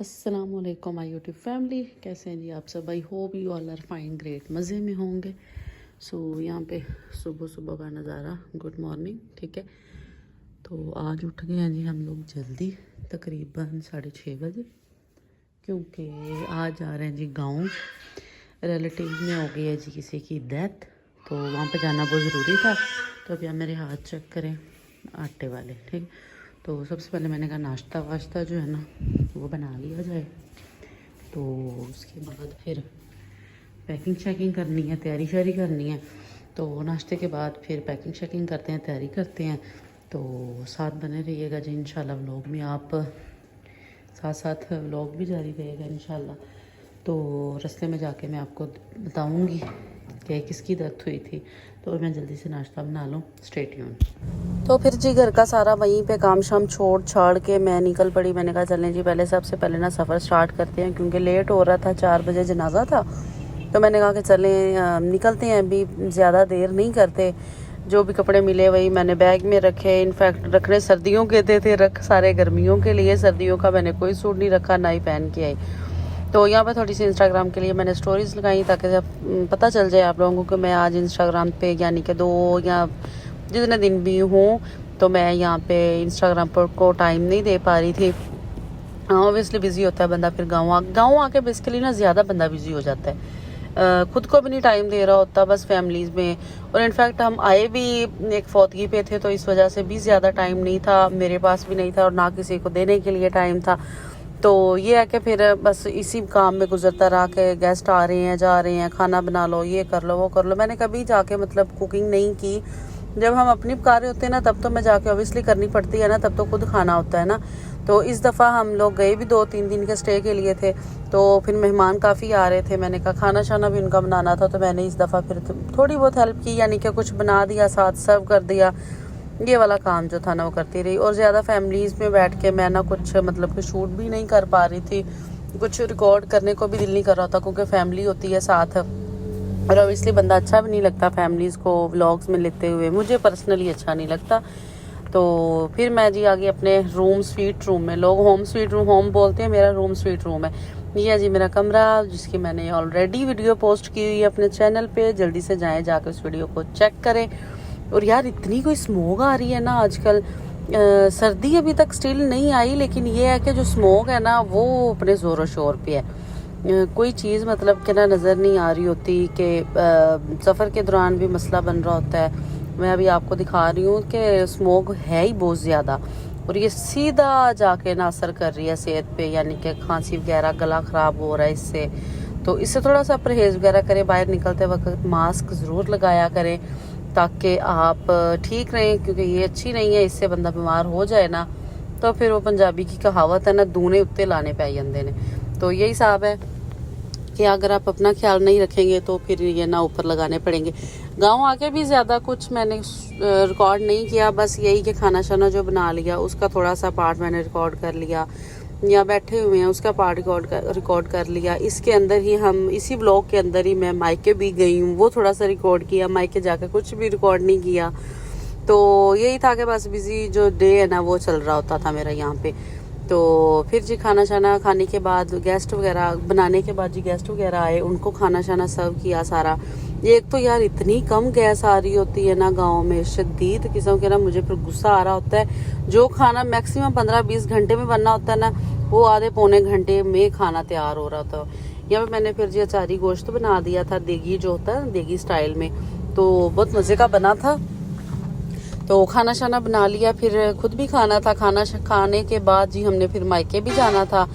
अस्सलामुअलैकुम my YouTube family, कैसे हैं जी आप सब। I hope you all are fine great, मज़े में होंगे। सो यहाँ पे सुबह सुबह का नज़ारा, गुड मॉर्निंग। ठीक है, तो आज उठ गए हैं जी हम लोग जल्दी, तकरीबन 6:30 बजे, क्योंकि आज जा रहे हैं जी गाँव। रिलेटिव में हो गई है जी किसी की डेथ, तो वहाँ पे जाना बहुत ज़रूरी था। तो अभी आप मेरे हाथ चेक करें आटे वाले, ठीक। तो सबसे पहले मैंने कहा नाश्ता वाश्ता जो है ना वो बना लिया जाए, तो उसके बाद फिर पैकिंग शैकिंग करनी है, तैयारी शारी करनी है। तो नाश्ते के बाद फिर पैकिंग शैकिंग करते हैं, तैयारी करते हैं। तो साथ बने रहिएगा जी, इंशाल्लाह व्लॉग में आप साथ साथ व्लॉग भी जारी रहेगा इंशाल्लाह। तो रास्ते में जाके मैं आपको बताऊंगी कि किसकी डेथ हुई थी। तो मैं जल्दी से नाश्ता बना लूँ, स्टे ट्यून्ड। तो फिर जी घर का सारा वहीं पे काम शाम छोड़ छाड़ के मैं निकल पड़ी। मैंने कहा चलें जी पहले सबसे पहले ना सफ़र स्टार्ट करते हैं, क्योंकि लेट हो रहा था, 4 बजे जनाजा था। तो मैंने कहा कि चलें निकलते हैं, अभी ज़्यादा देर नहीं करते। जो भी कपड़े मिले वही मैंने बैग में रखे। इनफैक्ट रखने सर्दियों के थे, रख सारे गर्मियों के लिए, सर्दियों का मैंने कोई सूट नहीं रखा, ना ही पहन के आई। तो यहाँ पे थोड़ी सी इंस्टाग्राम के लिए मैंने स्टोरीज़ लगाई, ताकि जब पता चल जाए आप लोगों को कि मैं आज इंस्टाग्राम पे यानी कि 2 या जितने दिन भी हूँ, तो मैं यहाँ पे इंस्टाग्राम पर को टाइम नहीं दे पा रही थी। ऑब्वियसली बिज़ी होता है बंदा, फिर गाँव आके बेसिकली ना ज़्यादा बंदा बिज़ी हो जाता है। खुद को भी नहीं टाइम दे रहा होता, बस फैमिलीज़ में। और इनफैक्ट हम आए भी एक फौतगी पे थे, तो इस वजह से भी ज़्यादा टाइम नहीं था, मेरे पास भी नहीं था और ना किसी को देने के लिए टाइम था। तो ये है कि फिर बस इसी काम में गुजरता रहा कि गेस्ट आ रहे हैं, जा रहे हैं, खाना बना लो, ये कर लो, वो कर लो। मैंने कभी जाके मतलब कुकिंग नहीं की। जब हम अपनी पका रहे होते हैं ना, तब तो मैं जाके ऑब्वियसली करनी पड़ती है ना, तब तो खुद खाना होता है ना। तो इस दफ़ा हम लोग गए भी 2-3 दिन के स्टे के लिए थे, तो फिर मेहमान काफ़ी आ रहे थे। मैंने कहा खाना शाना भी उनका बनाना था, तो मैंने इस दफ़ा फिर थोड़ी बहुत हेल्प की, यानी कि कुछ बना दिया, साथ सर्व कर दिया। ये वाला काम जो था ना वो करती रही। और ज़्यादा फैमिलीज़ में बैठ के मैं ना कुछ मतलब कि शूट भी नहीं कर पा रही थी, कुछ रिकॉर्ड करने को भी दिल नहीं कर रहा था, क्योंकि फैमिली होती है साथ। और ऑब्वियसली बंदा अच्छा भी नहीं लगता फैमिलीज़ को व्लॉग्स में लेते हुए, मुझे पर्सनली अच्छा नहीं लगता। तो फिर मैं जी आ गई अपने रूम, स्वीट रूम में। लोग होम स्वीट रूम होम बोलते हैं, मेरा रूम स्वीट रूम है। ये है जी मेरा कमरा, जिसकी मैंने ऑलरेडी वीडियो पोस्ट की हुई है अपने चैनल पे, जल्दी से जाएं जाकर उस वीडियो को चेक करें। और यार इतनी कोई स्मोक आ रही है ना आजकल। सर्दी अभी तक स्टिल नहीं आई, लेकिन ये है कि जो स्मोक है ना वो अपने ज़ोरों शोर पे है। कोई चीज़ मतलब कि ना नज़र नहीं आ रही होती, कि सफ़र के दौरान भी मसला बन रहा होता है। मैं अभी आपको दिखा रही हूँ कि स्मोक है ही बहुत ज़्यादा, और ये सीधा जाके ना असर कर रही है सेहत पे, यानी कि खांसी वगैरह, गला ख़राब हो रहा है इससे। तो इससे थोड़ा सा परहेज़ वगैरह करें, बाहर निकलते वक्त मास्क ज़रूर लगाया करें, ताकि आप ठीक रहें, क्योंकि ये अच्छी नहीं है। इससे बंदा बीमार हो जाए ना, तो फिर वो पंजाबी की कहावत है ना, दूने उत्ते लाने पै जाते ने। तो यही हिसाब है कि अगर आप अपना ख्याल नहीं रखेंगे तो फिर ये ना ऊपर लगाने पड़ेंगे। गांव आके भी ज़्यादा कुछ मैंने रिकॉर्ड नहीं किया, बस यही कि खाना शाना जो बना लिया उसका थोड़ा सा पार्ट मैंने रिकॉर्ड कर लिया, या बैठे हुए हैं उसका पार्ट रिकॉर्ड कर लिया। इसके अंदर ही हम इसी ब्लॉग के अंदर ही मैं मायके भी गई हूँ, वो थोड़ा सा रिकॉर्ड किया, मायके जाकर कुछ भी रिकॉर्ड नहीं किया। तो यही था कि बस बिजी जो डे है ना वो चल रहा होता था मेरा यहाँ पे। तो फिर जी खाना शाना खाने के बाद, गेस्ट वगैरह बनाने के बाद जी गेस्ट वगैरह आए, उनको खाना शाना सर्व किया सारा। एक तो यार इतनी कम गैस आ रही होती है ना गांव में, शदीद किस्म के ना, मुझे फिर गुस्सा आ रहा होता है। जो खाना मैक्सिमम 15-20 घंटे में बनना होता है ना, वो आधे पौने घंटे में खाना तैयार हो रहा था। यहाँ पे मैंने फिर जी अचारी गोश्त बना दिया था, देगी जो होता है देगी स्टाइल में, तो बहुत मज़े का बना था। तो खाना शाना बना लिया, फिर खुद भी खाना था। खाने के बाद जी हमने फिर मायके भी जाना था।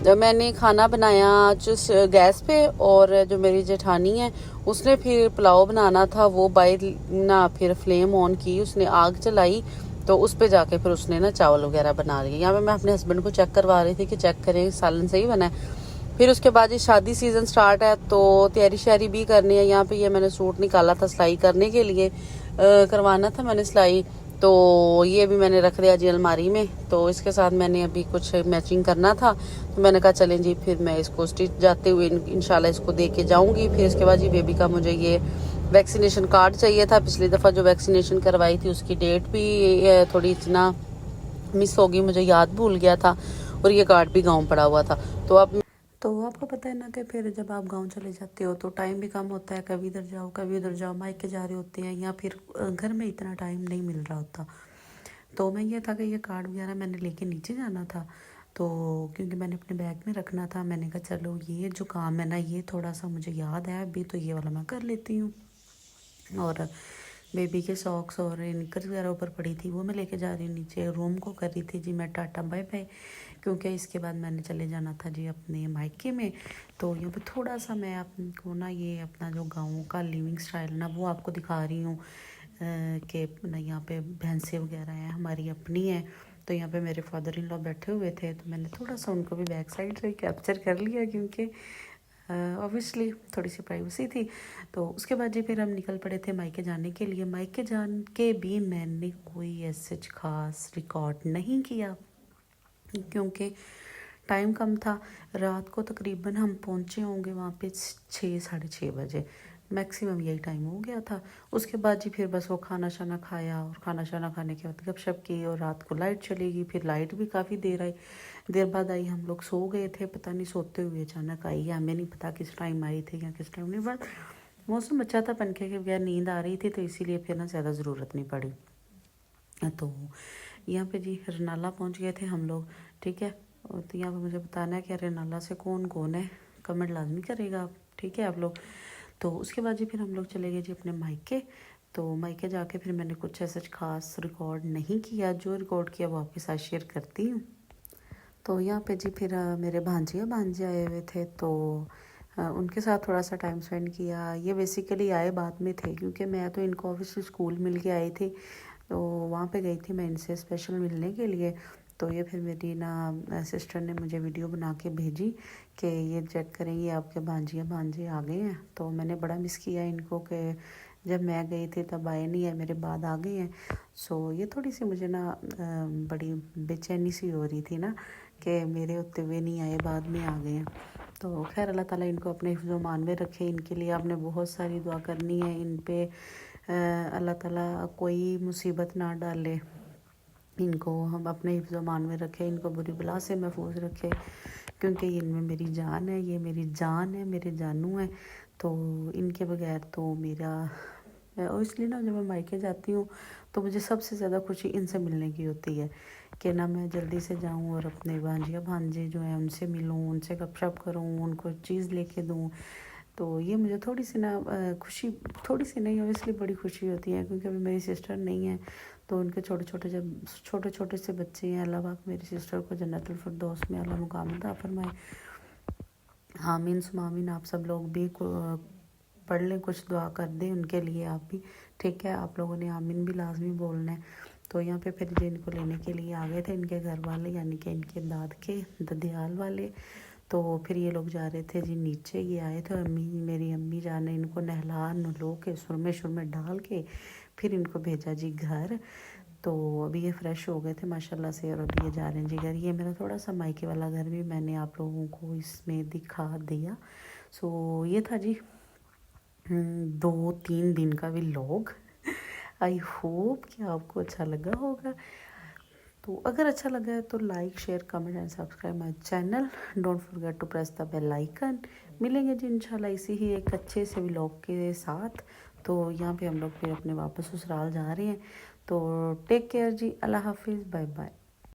जब मैंने खाना बनाया जिस गैस पे, और जो मेरी जेठानी है उसने फिर पुलाव बनाना था, वो बाई ना फिर फ्लेम ऑन की, उसने आग जलाई, तो उस पे जाके फिर उसने ना चावल वगैरह बना लिए। यहाँ पे मैं अपने हस्बैंड को चेक करवा रही थी कि चेक करें सालन सही बना है। फिर उसके बाद ये शादी सीज़न स्टार्ट है, तो तैयारी श्यारी भी करनी है। यहाँ पे ये मैंने सूट निकाला था सिलाई करने के लिए, करवाना था मैंने सिलाई, तो ये भी मैंने रख दिया जी अलमारी में। तो इसके साथ मैंने अभी कुछ मैचिंग करना था, तो मैंने कहा चलें जी फिर मैं इसको स्टिच जाते हुए इंशाल्लाह इसको दे के जाऊँगी। फिर इसके बाद जी बेबी का मुझे ये वैक्सीनेशन कार्ड चाहिए था। पिछली दफ़ा जो वैक्सीनेशन करवाई थी उसकी डेट भी थोड़ी इतना मिस होगी, मुझे याद भूल गया था। और ये कार्ड भी गाँव पड़ा हुआ था। तो अब तो आपको पता है ना कि फिर जब आप गांव चले जाते हो तो टाइम भी कम होता है, कभी इधर जाओ कभी उधर जाओ, मायके जा रहे होते हैं, या फिर घर में इतना टाइम नहीं मिल रहा होता। तो मैं ये था कि ये कार्ड वगैरह मैंने लेके नीचे जाना था, तो क्योंकि मैंने अपने बैग में रखना था, मैंने कहा चलो ये जो काम है ना ये थोड़ा सा मुझे याद है अभी, तो ये वाला मैं कर लेती हूँ। और बेबी के सॉक्स और निकर्स वगैरह ऊपर पड़ी थी, वो मैं लेके जा रही हूँ नीचे। रूम को कर रही थी जी मैं टाटा बाय बाय, क्योंकि इसके बाद मैंने चले जाना था जी अपने मायके में। तो यहाँ पे थोड़ा सा मैं आपको ना ये अपना जो गाँव का लिविंग स्टाइल ना वो आपको दिखा रही हूँ कि ना यहाँ पे भैंसें वगैरह हैं हमारी अपनी है। तो यहाँ पे मेरे फादर इन लॉ बैठे हुए थे, तो मैंने थोड़ा सा उनको भी बैक साइड से कैप्चर कर लिया, क्योंकि ऑब्वियसली थोड़ी सी प्राइवेसी थी। तो उसके बाद जी फिर हम निकल पड़े थे मायके जाने के लिए। मायके जान के भी मैंने कोई ऐसे खास रिकॉर्ड नहीं किया, क्योंकि टाइम कम था। रात को तकरीबन हम पहुँचे होंगे वहाँ पे 6 साढ़े 6 बजे, मैक्सिमम यही टाइम हो गया था। उसके बाद जी फिर बस वो खाना शाना खाया, और खाना शाना खाने के बाद गपशप की, और रात को लाइट चली गई। फिर लाइट भी काफ़ी देर बाद आई। हम लोग सो गए थे, पता नहीं सोते हुए अचानक आई है, हमें नहीं पता किस टाइम आई थी या किस टाइम नहीं। बट मौसम अच्छा था, पंखे के बगैर नींद आ रही थी, तो इसीलिए फिर ना ज़्यादा ज़रूरत नहीं पड़ी। तो यहाँ पे जी रनाला पहुँच गए थे हम लोग, ठीक है। तो यहाँ पे मुझे बताना है कि रनाला से कौन कौन है, कमेंट लाजमी करेगा आप, ठीक है आप लोग। तो उसके बाद जी फिर हम लोग चले गए जी अपने मायके। तो मायके जाके फिर मैंने कुछ ऐसा खास रिकॉर्ड नहीं किया, जो रिकॉर्ड किया वो आपके साथ शेयर करती हूँ। तो यहाँ पे जी फिर मेरे भांजे आए हुए थे, तो उनके साथ थोड़ा सा टाइम स्पेंड किया। ये बेसिकली आए बाद में थे, क्योंकि मैं तो इनको ऑफिस से स्कूल मिल के आई थी, तो वहाँ पे गई थी मैं इनसे स्पेशल मिलने के लिए। तो ये फिर मेरी ना सिस्टर ने मुझे वीडियो बना के भेजी कि ये चेक करें ये आपके भांजे आ गए हैं। तो मैंने बड़ा मिस किया इनको, कि जब मैं गई थी तब आए नहीं है, मेरे बाद आ गए हैं। सो ये थोड़ी सी मुझे ना बड़ी बेचैनी सी हो रही थी ना, कि मेरे होते हुए नहीं आए, बाद में आ गए हैं। तो खैर अल्लाह ताला इनको अपने हिफ्ज़ मान में रखे। इनके लिए आपने बहुत सारी दुआ करनी है, इन पे अल्लाह ताला कोई मुसीबत ना डाले, इनको हम अपने हिफ्ज़ मान में रखें, इनको बुरी बला से महफूज रखे, क्योंकि इनमें मेरी जान है, ये मेरी जान है, मेरे जानू हैं। तो इनके बगैर तो मेरा और इसलिए ना जब मैं मायके जाती हूँ तो मुझे सबसे ज़्यादा खुशी इनसे मिलने की होती है, कि ना मैं जल्दी से जाऊँ और अपने भांजे जो हैं उनसे मिलूँ, उनसे गपशप करूँ, उनको चीज़ लेके दूँ। तो ये मुझे थोड़ी सी ना खुशी, थोड़ी सी नहीं ऑब्वियसली बड़ी खुशी होती है, क्योंकि अभी मेरी सिस्टर नहीं है। तो उनके छोटे छोटे से बच्चे हैं, अल्लाह पाक मेरी सिस्टर को जन्नतुल फिरदौस में अल्लाह मुकाम अता फरमाए। आमीन सुम्मा आमीन। आप सब लोग भी पढ़ लें, कुछ दुआ कर दें उनके लिए आप भी, ठीक है। आप लोगों ने आमीन भी लाजमी बोलना है। तो यहाँ पे फिर जो इनको लेने के लिए आ गए थे इनके घर वाले, यानी कि इनके दाद के ददियाल वाले। तो फिर ये लोग जा रहे थे जी नीचे, ये आए थे, मेरी अम्मी जान ने इनको नहला नुलो के सुरमे डाल के फिर इनको भेजा जी घर। तो अभी ये फ़्रेश हो गए थे माशाल्लाह से, और अभी ये जा रहे हैं जी घर। ये मेरा थोड़ा सा मायके वाला घर भी मैंने आप लोगों को इसमें दिखा दिया। सो ये था जी 2-3 दिन का व्लॉग। आई होप कि आपको अच्छा लगा होगा। तो अगर अच्छा लगा है तो like share comment and subscribe my channel. Don't forget to press the bell icon. मिलेंगे जी इंशाल्लाह इसी ही एक अच्छे से व्लॉग के साथ। तो यहाँ पे हम लोग फिर अपने वापस ससुराल जा रहे हैं। तो टेक केयर जी, अल्लाह हाफिज़, बाय बाय।